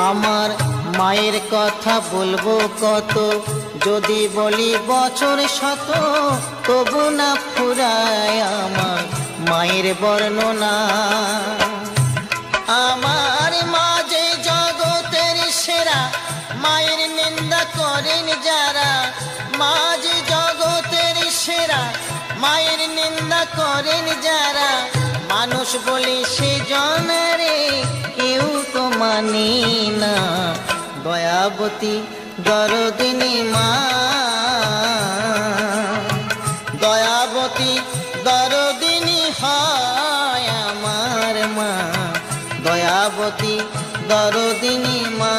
আমার মায়ের কথা বলবো কত, যদি বলি বছর শত, তবু না ফুরায় আমার মায়ের বর্ণনা। আমার মা যে জগতের সেরা, মায়ের নিন্দা করেন যারা। মা যে জগতের সেরা, মায়ের নিন্দা করেন যারা। মানুষ বলে সে জনারে কেউ তো মানি না। দয়াবতী দরদিনী মা, দয়াবতী দরদিনী হয় আমার মা, দয়াবতী দরদিনী মা।